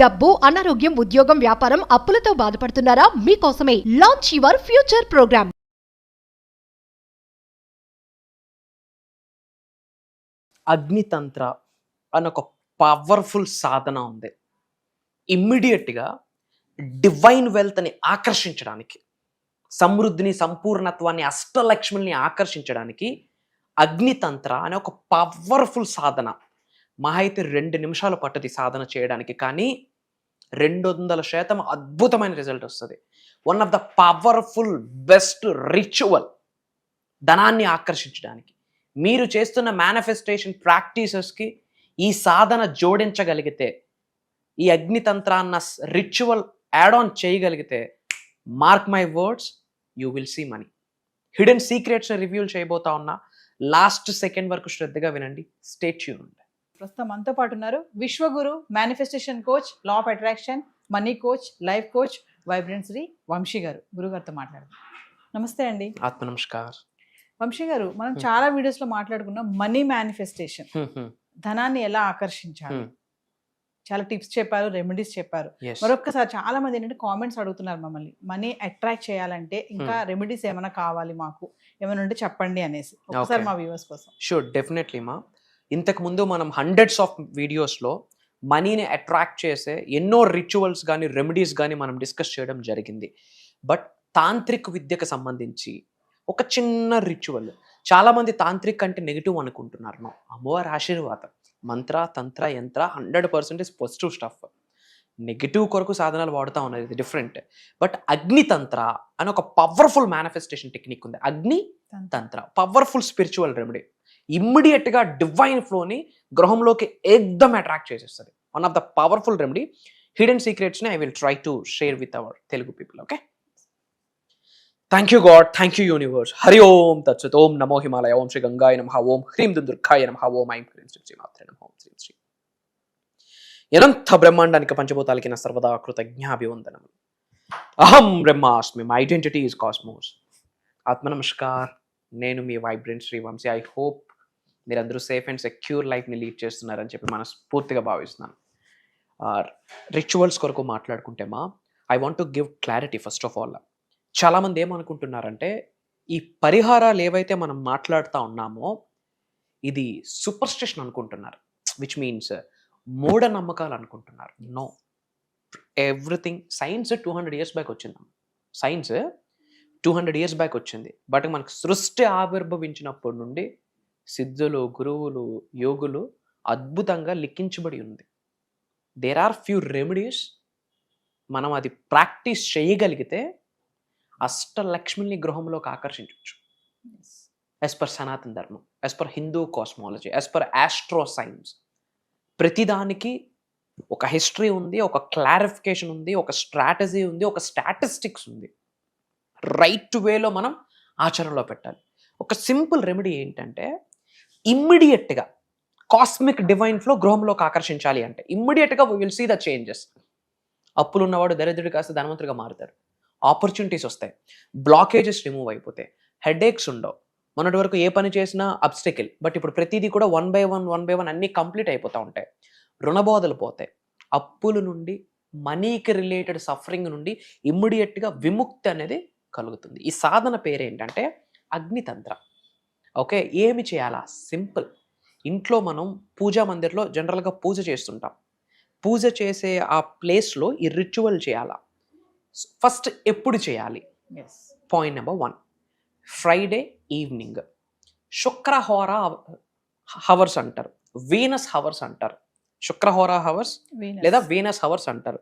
డబ్బు, అనారోగ్యం, ఉద్యోగం, వ్యాపారం, అప్పులతో బాధపడుతున్నారా? మీకోసమే లాంచ్ యువర్ ఫ్యూచర్ ప్రోగ్రామ్. అగ్నితంత్ర అని ఒక పవర్ఫుల్ సాధన ఉంది. ఇమ్మీడియట్గా డివైన్ వెల్త్ని ఆకర్షించడానికి, సమృద్ధిని, సంపూర్ణత్వాన్ని, అష్టలక్ష్ముల్ని ఆకర్షించడానికి అగ్నితంత్ర అనే ఒక పవర్ఫుల్ సాధన. మహా అయితే 2 నిమిషాలు పట్టది సాధన చేయడానికి, కానీ 200% అద్భుతమైన రిజల్ట్ వస్తుంది. One of the powerful best ritual ధనాన్ని ఆకర్షించడానికి. మీరు చేస్తున్న మేనిఫెస్టేషన్ ప్రాక్టీసెస్కి ఈ సాధన జోడించగలిగితే, ఈ అగ్నితంత్రాన్న రిచువల్ యాడ్ ఆన్ చేయగలిగితే, mark my words, you will see money. Hidden సీక్రెట్స్ని రివ్యూల్ చేయబోతా ఉన్నా. లాస్ట్ సెకండ్ వరకు శ్రద్ధగా వినండి. Stay tuned. ప్రస్తుతం మనతో పాటు ఉన్నారు Vishwaguru, manifestation coach, law of attraction, money coach, life coach, vibrant Shri Vamshi garu. గురుగారితో మాట్లాడదాం. నమస్తే అండి. ఆత్మ నమస్కార్. వంశీ గారు, మనం చాలా వీడియోస్ లో మాట్లాడుకున్నాం మనీ మేనిఫెస్టేషన్, ధనాన్ని ఎలా ఆకర్షించాలి. చాలా టిప్స్ చెప్పారు, రెమెడీస్ చెప్పారు. మరొక్కసారి చాలా మంది ఏంటంటే కామెంట్స్ అడుగుతున్నారు మమ్మల్ని, మనీ అట్రాక్ట్ చేయాలంటే ఇంకా రెమెడీస్ ఏమైనా కావాలి, మాకు ఏమైనా ఉంటే చెప్పండి అనేసి. ఒకసారి మా వ్యూవర్స్ కోసం. షూర్, డెఫినెట్లీ మా. ఇంతకుముందు మనం హండ్రెడ్స్ ఆఫ్ వీడియోస్లో మనీని అట్రాక్ట్ చేసే ఎన్నో రిచువల్స్ కానీ రెమెడీస్ కానీ మనం డిస్కస్ చేయడం జరిగింది. బట్ తాంత్రిక విద్యకు సంబంధించి ఒక చిన్న రిచువల్, చాలామంది తాంత్రిక్ అంటే నెగిటివ్ అనుకుంటున్నారు. మా అమ్మవారి ఆశీర్వాదం, మంత్ర, తంత్ర, యంత్ర 100% పాజిటివ్ స్టఫ్. నెగిటివ్ కొరకు సాధనాలు వాడుతూ ఉన్నది, ఇది డిఫరెంట్. బట్ అగ్నితంత్ర అని ఒక పవర్ఫుల్ మేనిఫెస్టేషన్ టెక్నిక్ ఉంది. అగ్ని తంత్ర పవర్ఫుల్ స్పిరిచువల్ రెమెడీ. ఇమ్మీడియట్గా డివైన్ ఫ్లోని గృహంలోకి ఏకదమ్ అట్రాక్ట్ చేసేస్తుంది. One of the powerful remedy. Hidden సీక్రెట్స్ని I will try to share with our Telugu people. Okay, thank you God, thank you universe. హరి ఓం తత్సత్. ఓం నమో హిమాలయ. ఓం శ్రీ గంగాయ నమః. ఓం హ్రీం దుర్గాయ నమః. ఓం ఐం హ్రీం శ్రీ శ్రీమాత్రే నమః. ఓం శ్రీ శ్రీ అనంత బ్రహ్మాండానికి పంచభూతాలకి నా సర్వదా కృతజ్ఞాభివందనములు. అహం బ్రహ్మాస్మి, మై ఐడెంటిటీ ఈజ్ కాస్మోస్. ఆత్మ నమస్కార్. నేను మీ vibrant Shri Vamshi. I hope మీరందరూ సేఫ్ అండ్ సెక్యూర్ లైఫ్ని లీడ్ చేస్తున్నారని చెప్పి మనస్ఫూర్తిగా భావిస్తున్నాను. రిచువల్స్ కొరకు మాట్లాడుకుంటే మా, I want to give clarity first of all. చాలామంది ఏమనుకుంటున్నారంటే, ఈ పరిహారాలు ఏవైతే మనం మాట్లాడుతూ ఉన్నామో ఇది సూపర్ స్టిషన్ అనుకుంటున్నారు, విచ్ మీన్స్ మూఢనమ్మకాలు అనుకుంటున్నారు. No, everything. Science 200 years back వచ్చింది. సైన్స్ 200 years బ్యాక్ వచ్చింది. బట్ మనకు సృష్టి ఆవిర్భవించినప్పటి నుండి సిద్ధులు, గురువులు, యోగులు అద్భుతంగా లిఖించబడి ఉంది. There are few remedies. మనం అది ప్రాక్టీస్ చేయగలిగితే అష్టలక్ష్మిని గృహంలోకి ఆకర్షించవచ్చు. యాజ్ పర్ సనాతన ధర్మం, as per Hindu cosmology, as per astro science. ప్రతిదానికి ఒక హిస్టరీ ఉంది, ఒక క్లారిఫికేషన్ ఉంది, ఒక స్ట్రాటజీ ఉంది, ఒక స్టాటిస్టిక్స్ ఉంది. రైట్ వేలో మనం ఆచరణలో పెట్టాలి. ఒక సింపుల్ రెమెడీ ఏంటంటే, ఇమ్మీడియట్గా కాస్మిక్ డివైన్ ఫ్లో గృహంలోకి ఆకర్షించాలి అంటే ఇమ్మీడియట్గా we will see the changes. అప్పులు ఉన్నవాడు దరిద్రుడు కాస్త ధనవంతుడిగా మారుతారు. ఆపర్చునిటీస్ వస్తాయి. బ్లాకేజెస్ రిమూవ్ అయిపోతాయి. హెడేక్స్ ఉండవు. మొన్నటి వరకు ఏ పని చేసినా అబ్స్టికల్, బట్ ఇప్పుడు ప్రతిదీ కూడా 1 by 1 అన్నీ కంప్లీట్ అయిపోతూ ఉంటాయి. రుణబోధలు పోతాయి. అప్పుల నుండి, మనీకి రిలేటెడ్ సఫరింగ్ నుండి ఇమ్మీడియట్గా విముక్తి అనేది కలుగుతుంది. ఈ సాధన పేరేంటంటే అగ్నితంత్ర. ఓకే, ఏమి చేయాలా? సింపుల్. ఇంట్లో మనం పూజా మందిర్లో జనరల్గా పూజ చేస్తుంటాం. పూజ చేసే ఆ ప్లేస్లో ఈ రిచువల్ చేయాలా. ఫస్ట్ ఎప్పుడు చేయాలి? Point number 1, Friday evening. శుక్రహోర హవర్స్ అంటారు, వీనస్ హవర్స్ అంటారు. శుక్రహోర హవర్స్ లేదా వీనస్ హవర్స్ అంటారు.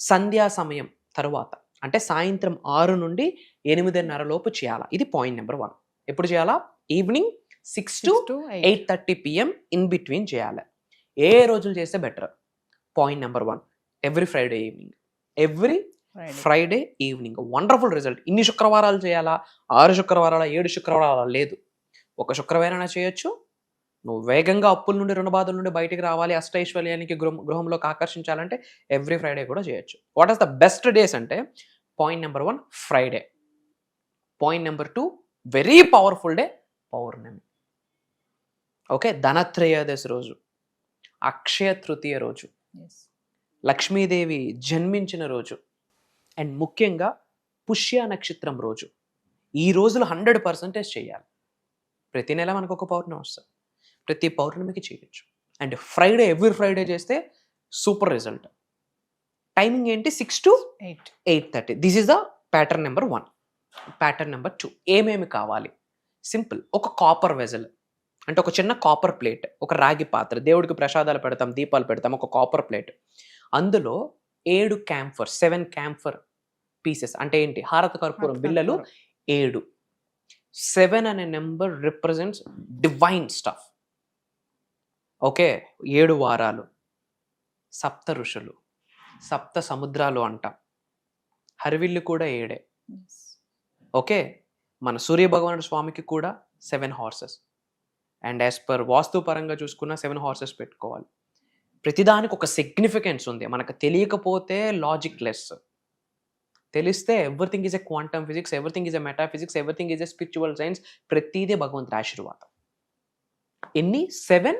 సంధ్యా సమయం తరువాత, అంటే సాయంత్రం 6 నుండి 8:30 లోపు చేయాలా. ఇది పాయింట్ నెంబర్ 1. ఎప్పుడు చేయాలా? Evening 6 to 8:30 PM in between చేయాలి. ఏ రోజులు చేస్తే better? Point number 1, every Friday evening. Every Friday evening. Wonderful result. ఇన్ని శుక్రవారాలు చేయాలా? 6 శుక్రవారాల, 7 శుక్రవారాల లేదు. ఒక శుక్రవారం చేయొచ్చు. నువ్వు వేగంగా అప్పుల నుండి, రుణబాధల నుండి బయటికి రావాలి, అష్టైశ్వర్యానికి గృహంలోకి ఆకర్షించాలంటే ఎవ్రీ ఫ్రైడే కూడా చేయొచ్చు. What is the best days అంటే, point number 1 Friday. Point number 2 very powerful day పౌర్ణమి. ఓకే, ధనత్రయోదశి రోజు, అక్షయ తృతీయ రోజు, లక్ష్మీదేవి జన్మించిన రోజు అండ్ ముఖ్యంగా పుష్య నక్షత్రం రోజు ఈ రోజులు 100% చేయాలి. ప్రతి నెల మనకు ఒక పౌర్ణమి వస్తుంది, ప్రతి పౌర్ణమికి చేయొచ్చు. అండ్ ఫ్రైడే, ఎవ్రీ ఫ్రైడే చేస్తే సూపర్ రిజల్ట్. టైమింగ్ ఏంటి? 6 to 8:30. This is the pattern number 1. Pattern number 2, ఏమేమి కావాలి? సింపుల్. ఒక కాపర్ వెజల్ అంటే ఒక చిన్న కాపర్ ప్లేట్, ఒక రాగి పాత్ర, దేవుడికి ప్రసాదాలు పెడతాం, దీపాలు పెడతాం, ఒక కాపర్ ప్లేట్. అందులో 7 క్యాంఫర్ పీసెస్ అంటే ఏంటి? హారత కర్పూరం బిళ్ళలు 7. 7 అనే number represents divine stuff. Okay, 7 వారాలు, సప్త ఋషులు, సప్త సముద్రాలు అంటాం. హరివిల్లు కూడా 7. ఓకే, మన సూర్య భగవానుడు స్వామికి కూడా 7 హార్సెస్. అండ్ యాజ్ పర్ వాస్తు పరంగా చూసుకున్న 7 హార్సెస్ పెట్టుకోవాలి. ప్రతిదానికి ఒక సిగ్నిఫికెన్స్ ఉంది. మనకు తెలియకపోతే లాజిక్ లెస్, తెలిస్తే everything is a quantum physics, everything is a metaphysics, everything is a spiritual science. ప్రతిదే భగవంతుడి ఆశీర్వాదం. ఎన్ని? 7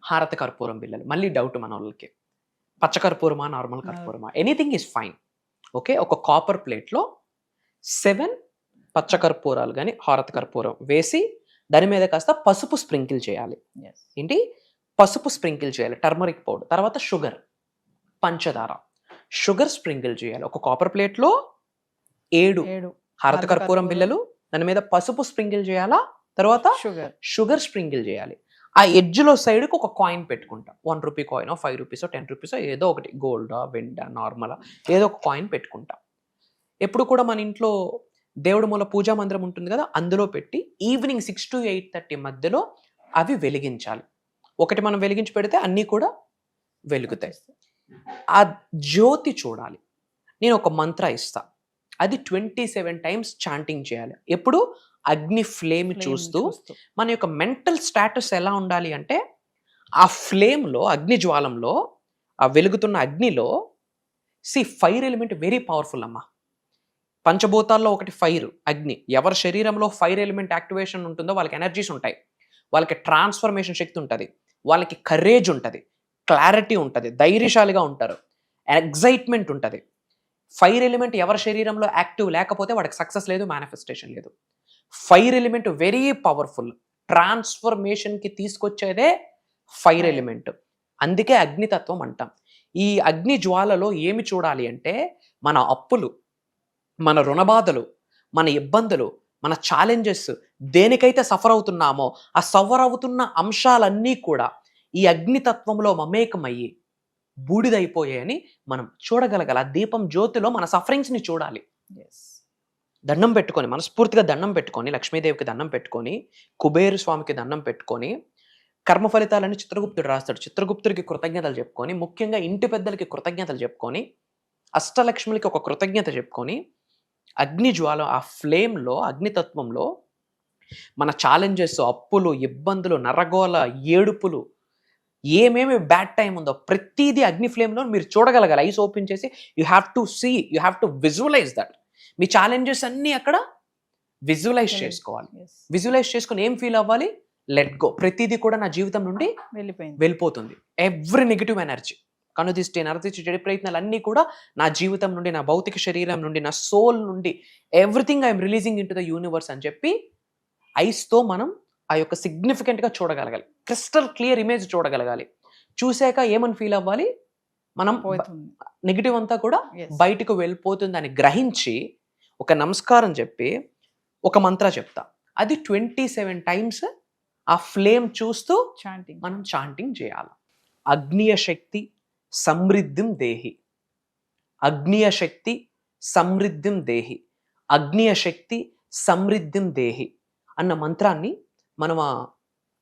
హారత కర్పూరం బిళ్ళలు. మళ్ళీ డౌట్ మన వాళ్ళకి, పచ్చ కర్పూరమా నార్మల్ కర్పూరమా? Anything is fine. ఓకే, ఒక కాపర్ ప్లేట్లో 7 పచ్చ కర్పూరాలు కానీ హారత కర్పూరం వేసి దాని మీద కాస్త పసుపు స్ప్రింకిల్ చేయాలి. ఏంటి? పసుపు స్ప్రింకిల్ చేయాలి, టర్మరిక్ పౌడర్. తర్వాత షుగర్, పంచదార, షుగర్ స్ప్రింకిల్ చేయాలి. ఒక కాపర్ ప్లేట్లో 7 హారత కర్పూరం బిళ్ళలు, దాని మీద పసుపు స్ప్రింకిల్ చేయాలా, తర్వాత షుగర్ స్ప్రింకిల్ చేయాలి. ఆ ఎడ్జ్లో సైడ్కి ఒక కాయిన్ పెట్టుకుంటాం. 1 రూపీ కాయిన్, 5 రూపీసో 10 రూపీసో ఏదో ఒకటి, గోల్డా వెండా నార్మలా ఏదో ఒక కాయిన్ పెట్టుకుంటాం. ఎప్పుడు కూడా మన ఇంట్లో దేవుడు మూల పూజా మందిరం ఉంటుంది కదా, అందులో పెట్టి ఈవినింగ్ 6 to 8:30 మధ్యలో అవి వెలిగించాలి. ఒకటి మనం వెలిగించి పెడితే అన్నీ కూడా వెలుగుతాయి. ఆ జ్యోతి చూడాలి. నేను ఒక మంత్ర ఇస్తా, అది 27 టైమ్స్ చాంటింగ్ చేయాలి. ఎప్పుడు? అగ్ని ఫ్లేమ్ చూస్తూ. మన యొక్క మెంటల్ స్టాటస్ ఎలా ఉండాలి అంటే, ఆ ఫ్లేమ్లో, అగ్ని జ్వాలంలో, ఆ వెలుగుతున్న అగ్నిలో ఫైర్ ఎలిమెంట్ వెరీ పవర్ఫుల్ అమ్మా. పంచభూతాల్లో ఒకటి ఫైర్, అగ్ని. ఎవరి శరీరంలో ఫైర్ ఎలిమెంట్ యాక్టివేషన్ ఉంటుందో వాళ్ళకి ఎనర్జీస్ ఉంటాయి, వాళ్ళకి ట్రాన్స్ఫర్మేషన్ శక్తి ఉంటుంది, వాళ్ళకి కరేజ్ ఉంటుంది, క్లారిటీ ఉంటుంది, ధైర్యశాలిగా ఉంటారు, ఎగ్జైట్మెంట్ ఉంటుంది. ఫైర్ ఎలిమెంట్ ఎవరి శరీరంలో యాక్టివ్ లేకపోతే వాడికి సక్సెస్ లేదు, మేనిఫెస్టేషన్ లేదు. ఫైర్ ఎలిమెంట్ వెరీ పవర్ఫుల్, ట్రాన్స్ఫర్మేషన్కి తీసుకొచ్చేదే ఫైర్ ఎలిమెంట్. అందుకే అగ్నితత్వం అంటాం. ఈ అగ్ని జ్వాలలో ఏమి చూడాలి అంటే, మన అప్పులు, మన రుణబాధలు, మన ఇబ్బందులు, మన ఛాలెంజెస్, దేనికైతే సఫర్ అవుతున్నామో ఆ సఫర్ అవుతున్న అంశాలన్నీ కూడా ఈ అగ్నితత్వంలో మమేకమయ్యి బూడిదైపోయాయని మనం చూడగలగాలి. ఆ దీపం జ్యోతిలో మన సఫరింగ్స్ని చూడాలి. దండం పెట్టుకొని, మనస్ఫూర్తిగా దండం పెట్టుకొని, లక్ష్మీదేవికి దండం పెట్టుకొని, కుబేరు స్వామికి దండం పెట్టుకొని, కర్మ ఫలితాలని చిత్రగుప్తుడు రాస్తాడు. చిత్రగుప్తుడికి కృతజ్ఞతలు చెప్పుకొని, ముఖ్యంగా ఇంటి పెద్దలకి కృతజ్ఞతలు చెప్పుకొని, అష్టలక్ష్ములకి ఒక కృతజ్ఞత చెప్పుకొని, అగ్ని జ్వాల, ఆ ఫ్లేమ్లో, అగ్నితత్వంలో మన ఛాలెంజెస్, అప్పులు, ఇబ్బందులు, నరగోల, ఏడుపులు, ఏమేమి బ్యాడ్ టైం ఉందో ప్రతిదీ అగ్ని ఫ్లేమ్లో మీరు చూడగలగాలి. ఐస్ ఓపెన్ చేసి you have to see, you have to visualise that. మీ ఛాలెంజెస్ అన్నీ అక్కడ విజువలైజ్ చేసుకోవాలి. విజువలైజ్ చేసుకొని ఏం ఫీల్ అవ్వాలి? Let go. ప్రతిదీ కూడా నా జీవితం నుండి వెళ్ళిపోతుంది. ఎవ్రీ నెగిటివ్ ఎనర్జీ, కనుదిష్టి, నరదిష్టి, చెడు ప్రయత్నాలు అన్నీ కూడా నా జీవితం నుండి, నా భౌతిక శరీరం నుండి, నా సోల్ నుండి, everything I'm releasing into the universe అని చెప్పి ఐస్తో మనం ఆ యొక్క సిగ్నిఫికెంట్గా చూడగలగాలి. క్రిస్టల్ క్లియర్ ఇమేజ్ చూడగలగాలి. చూసాక ఏమని ఫీల్ అవ్వాలి? మనం నెగిటివ్ అంతా కూడా బయటకు వెళ్ళిపోతుందని గ్రహించి ఒక నమస్కారం చెప్పి ఒక మంత్ర చెప్తా. అది 27 టైమ్స్ ఆ ఫ్లేమ్ చూస్తూ మనం చాంటింగ్ చేయాలి. అగ్నియ శక్తి సమృద్ధిం దేహి, అగ్నియ శక్తి సమృద్ధిం దేహి, అగ్నియ శక్తి సమృద్ధిం దేహి అన్న మంత్రాన్ని మనం ఆ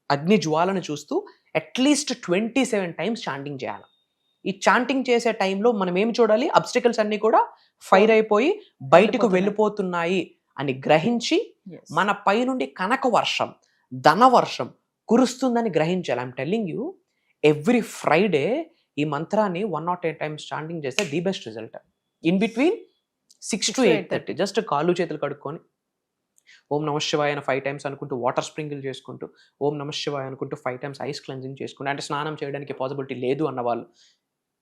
అగ్ని జ్వాలను చూస్తూ అట్లీస్ట్ 27 టైమ్స్ చాంటింగ్ చేయాలి. ఈ చాంటింగ్ చేసే టైంలో మనం ఏం చూడాలి? అబ్స్టికల్స్ అన్నీ కూడా ఫైర్ అయిపోయి బయటకు వెళ్ళిపోతున్నాయి అని గ్రహించి మన పై నుండి కనక వర్షం, ధన వర్షం కురుస్తుందని గ్రహించాలి. I'm telling you, every Friday ఈ మంత్రాన్ని 108 టైమ్స్ చాంటింగ్ చేస్తే the best result. In between 6 to 8:30 just కాళ్ళు చేతులు కడుక్కొని ఓం నమ శివాయ 5 టైమ్స్ అనుకుంటూ వాటర్ స్ప్రింకిల్ చేసుకుంటూ, ఓం నమ శివాయ అనుకుంటూ 5 టైమ్స్ ఐస్ క్లెన్జింగ్ చేసుకుంటూ, అంటే స్నానం చేయడానికి పాసిబిలిటీ లేదు అన్న వాళ్ళు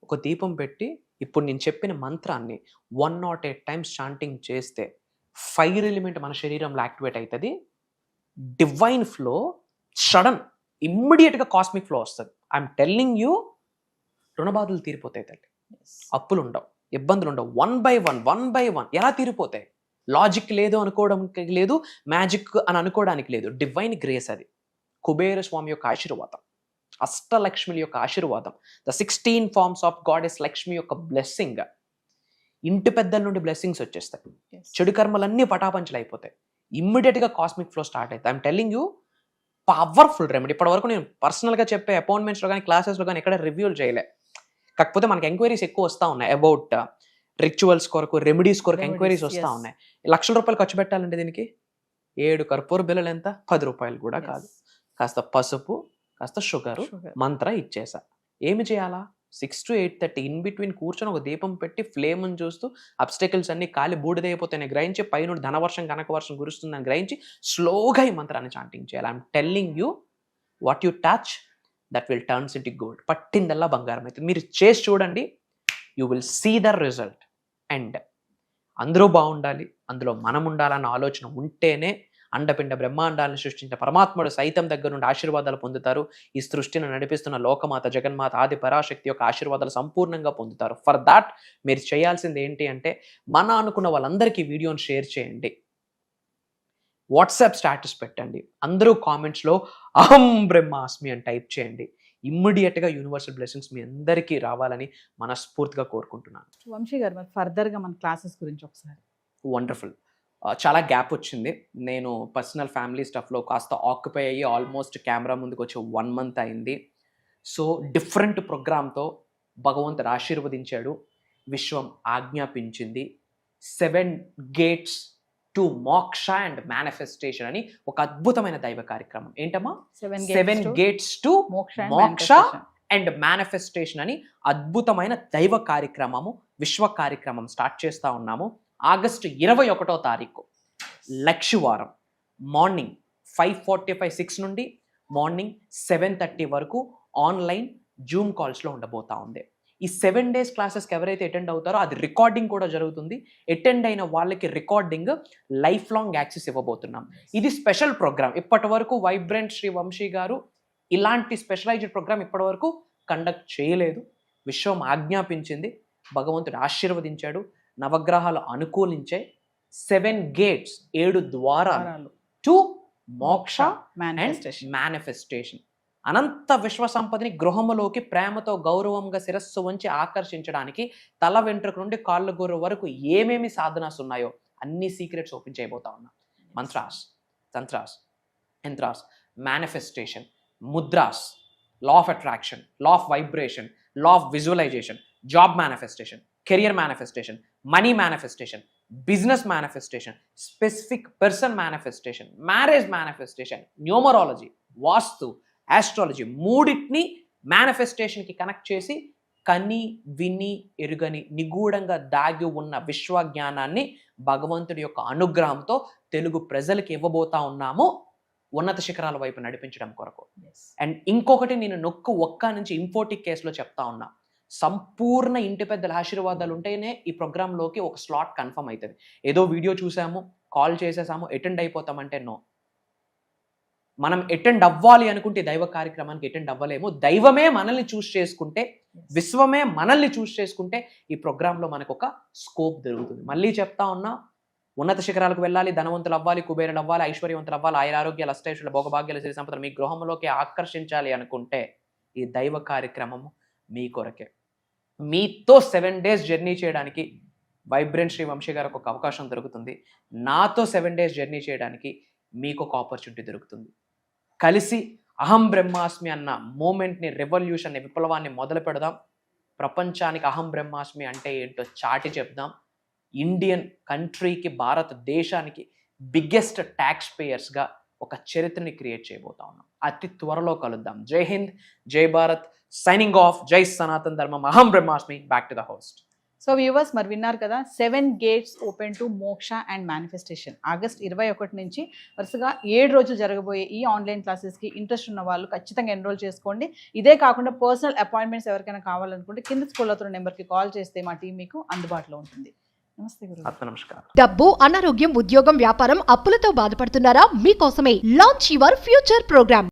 ఒక దీపం పెట్టి ఇప్పుడు నేను చెప్పిన మంత్రాన్ని 108 టైమ్స్ చాంటింగ్ చేస్తే ఫైర్ ఎలిమెంట్ మన శరీరంలో యాక్టివేట్ అవుతుంది. డివైన్ ఫ్లో సడన్ ఇమ్మీడియట్గా కాస్మిక్ ఫ్లో వస్తుంది. ఐఎమ్ టెల్లింగ్ యూ, రుణబాధలు తీరిపోతాయి తల్లి, అప్పులు ఉండవు, ఇబ్బందులు ఉండవు. వన్ బై వన్ ఎలా తీరిపోతాయి? లాజిక్ లేదు అనుకోవడానికి లేదు, మ్యాజిక్ అని అనుకోవడానికి లేదు. డివైన్ గ్రేస్ అది. కుబేర స్వామి యొక్క ఆశీర్వాదం, అష్టలక్ష్మిల యొక్క ఆశీర్వాదం, the 16 forms of goddess Lakshmi యొక్క బ్లెస్సింగ్. ఇంటి పెద్దల నుండి బ్లెస్సింగ్స్ వచ్చేస్తాయి. చెడు కర్మలన్నీ పటాపంచలు అయిపోతాయి. ఇమ్మీడియట్గా కాస్మిక్ ఫ్లో స్టార్ట్ అవుతుంది. I'm telling you, powerful remedy. ఇప్పటి వరకు నేను పర్సనల్గా చెప్పే అపాయింట్మెంట్స్లో కానీ క్లాసెస్లో కానీ ఎక్కడ రివ్యూలు చేయలే. కాకపోతే మనకి ఎంక్వైరీస్ ఎక్కువ వస్తూ ఉన్నాయి అబౌట్ రిచువల్స్ కొరకు, రెమెడీస్ కొరకు ఎంక్వైరీస్ వస్తూ ఉన్నాయి. ₹1,00,000 ఖర్చు పెట్టాలంటే దీనికి 7 కర్పూర బిళ్ళలు ఎంత? ₹10 కూడా కాదు. కాస్త పసుపు, కాస్త షుగరు, మంత్ర ఇచ్చేసా. ఏమి చేయాలా? 6 to 8:30 ఇన్ బిట్వీన్ కూర్చొని ఒక దీపం పెట్టి ఫ్లేమ్ని చూస్తూ అబ్స్టకిల్స్ అన్ని కాలి బూడిదైపోతాయని గ్రహించి పైన ధనవర్షం కనకవర్షం కురుస్తుందని గ్రహించి స్లోగా ఈ మంత్రాన్ని చాంటింగ్ చేయాలి. I'm telling you, what you touch that will turns into gold. పట్టిందల్లా బంగారం అవుతుంది. మీరు చేసి చూడండి, you will see the result. And అందరూ బాగుండాలి, అందులో మనం ఉండాలన్న ఆలోచన ఉంటేనే అండపిండ బ్రహ్మాండాలను సృష్టించిన పరమాత్ముడు సైతం దగ్గర నుండి ఆశీర్వాదాలు పొందుతారు. ఈ సృష్టిని నడిపిస్తున్న లోకమాత జగన్మాత ఆది పరాశక్తి యొక్క ఆశీర్వాదాలు సంపూర్ణంగా పొందుతారు. ఫర్ దాట్ మీరు చేయాల్సింది ఏంటి అంటే, మన అనుకున్న వాళ్ళందరికీ వీడియోని షేర్ చేయండి, వాట్సాప్ స్టేటస్ పెట్టండి, అందరూ కామెంట్స్లో అహం బ్రహ్మాస్మి అని టైప్ చేయండి. ఇమ్మీడియట్గా యూనివర్సల్ బ్లెస్సింగ్స్ మీ అందరికీ రావాలని మనస్ఫూర్తిగా కోరుకుంటున్నాను. వంశీ గారు, మరి ఫర్దర్గా మన క్లాసెస్ గురించి ఒకసారి. వండర్ఫుల్. చాలా గ్యాప్ వచ్చింది. నేను పర్సనల్ ఫ్యామిలీ స్టఫ్లో కాస్త ఆక్యుపై అయ్యి ఆల్మోస్ట్ కెమెరా ముందుకు వచ్చి 1 month అయింది. సో డిఫరెంట్ ప్రోగ్రామ్తో భగవంతుడు ఆశీర్వదించాడు, విశ్వం ఆజ్ఞాపించింది. 7 gates టు మోక్ష అండ్ మేనిఫెస్టేషన్ అని ఒక అద్భుతమైన దైవ కార్యక్రమం. ఏంటమ్మా? 7 gates టు మోక్ష అండ్ మేనిఫెస్టేషన్ అని అద్భుతమైన దైవ కార్యక్రమము, విశ్వ కార్యక్రమం స్టార్ట్ చేస్తూ ఉన్నాము. ఆగస్టు 21వ తారీఖు లక్షవారం మార్నింగ్ 5:45, 6 నుండి మార్నింగ్ 7:30 వరకు ఆన్లైన్ జూమ్ కాల్స్లో ఉండబోతా ఉంది. ఈ 7 days క్లాసెస్కి ఎవరైతే అటెండ్ అవుతారో అది రికార్డింగ్ కూడా జరుగుతుంది. అటెండ్ అయిన వాళ్ళకి రికార్డింగ్ లైఫ్ లాంగ్ యాక్సెస్ ఇవ్వబోతున్నాం. ఇది స్పెషల్ ప్రోగ్రామ్. ఇప్పటి వరకు వైబ్రెంట్ శ్రీ వంశీ గారు ఇలాంటి స్పెషలైజ్డ్ ప్రోగ్రామ్ ఇప్పటి వరకు కండక్ట్ చేయలేదు. విశ్వం ఆజ్ఞాపించింది, భగవంతుడు ఆశీర్వదించాడు, నవగ్రహాలు అనుకూలించే 7 gates 7 ద్వారాలు టు మోక్ష అండ్ మేనిఫెస్టేషన్. అనంత విశ్వ సంపదని గృహములోకి ప్రేమతో గౌరవంగా శిరస్సు వంచి ఆకర్షించడానికి తల వెంట్రుక నుండి కాళ్ళ గోరు వరకు ఏమేమి సాధనాస్ ఉన్నాయో అన్ని సీక్రెట్స్ ఓపెన్ చేయబోతా ఉన్నా. Mantras, tantras, yantras, manifestation, mudras, law of attraction, law of vibration, law of visualisation, job manifestation, career manifestation, money manifestation, business manifestation, specific person manifestation, marriage manifestation, numerology, vastu, astrology, మూడింటిని మేనిఫెస్టేషన్కి కనెక్ట్ చేసి కని విని ఎరుగని నిగూఢంగా దాగి ఉన్న విశ్వ జ్ఞానాన్ని భగవంతుడి యొక్క అనుగ్రహంతో తెలుగు ప్రజలకు ఇవ్వబోతా ఉన్నాము, ఉన్నత శిఖరాల వైపు నడిపించడం కొరకు. అండ్ ఇంకొకటి నేను ఒక్క నుంచి ఇంపోర్టిక్ కేసులో చెప్తా ఉన్నా, సంపూర్ణ ఇంటి పెద్దల ఆశీర్వాదాలు ఉంటేనే ఈ ప్రోగ్రాంలోకి ఒక స్లాట్ కన్ఫర్మ్ అవుతుంది. ఏదో వీడియో చూసాము, కాల్ చేసేసాము, అటెండ్ అయిపోతామంటే నో. మనం అటెండ్ అవ్వాలి అనుకుంటే దైవ కార్యక్రమానికి అటెండ్ అవ్వలేము. దైవమే మనల్ని చూస్ చేసుకుంటే, విశ్వమే మనల్ని చూస్ చేసుకుంటే ఈ ప్రోగ్రాంలో మనకు ఒక స్కోప్ దొరుకుతుంది. మళ్ళీ చెప్తా ఉన్నా, ఉన్నత శిఖరాలకు వెళ్ళాలి, ధనవంతులు అవ్వాలి, కుబేరులు అవ్వాలి, ఐశ్వర్యవంతులు అవ్వాలి, ఆయురారోగ్యాలు, అష్టైశ్వర్యాలు, భోగభాగ్యాలు, సిరి సంపదలు మీ గృహంలోకి ఆకర్షించాలి అనుకుంటే ఈ దైవ కార్యక్రమము మీ కొరకే. మీతో 7 days జర్నీ చేయడానికి వైబ్రెంట్ శ్రీ వంశీ గారికి ఒక అవకాశం దొరుకుతుంది. నాతో 7 days జర్నీ చేయడానికి మీకు ఒక ఆపర్చునిటీ దొరుకుతుంది. కలిసి అహం బ్రహ్మాస్మి అన్న మూమెంట్ని, రెవల్యూషన్ని, విప్లవాన్ని మొదలు పెడదాం. ప్రపంచానికి అహం బ్రహ్మాస్మి అంటే ఏంటో చాటి చెప్దాం. ఇండియన్ కంట్రీకి, భారతదేశానికి బిగ్గెస్ట్ ట్యాక్స్ పేయర్స్గా ఒక చరిత్రని క్రియేట్ చేయబోతా ఉన్నాం. అతి త్వరలో కలుద్దాం. జై హింద్, జై భారత్, సైనింగ్ ఆఫ్. జై సనాతన్ ధర్మం. అహం బ్రహ్మాస్మి. Back to the host. So viewers మరి విన్నారు కదా 7 gates ఓపెన్ టు మోక్ష అండ్ మేనిఫెస్టేషన్. ఆగస్ట్ 21 నుంచి వరుసగా 7 రోజులు జరగబోయే ఈ ఆన్లైన్ క్లాసెస్కి ఇంట్రెస్ట్ ఉన్న వాళ్ళు ఖచ్చితంగా ఎన్రోల్ చేసుకోండి. ఇదే కాకుండా పర్సనల్ అపాయింట్మెంట్స్ ఎవరికైనా కావాలనుకుంటే కింద స్కూల్ అవుతున్న నెంబర్కి కాల్ చేస్తే మా టీం మీకు అందుబాటులో ఉంటుంది. నమస్తే గురు. ఆత్మ నమస్కారం. డబ్బు, అనారోగ్యం, ఉద్యోగం, వ్యాపారం, అప్పులతో బాధపడుతున్నారా? మీకోసమే లాంచ్ యువర్ ఫ్యూచర్ ప్రోగ్రామ్.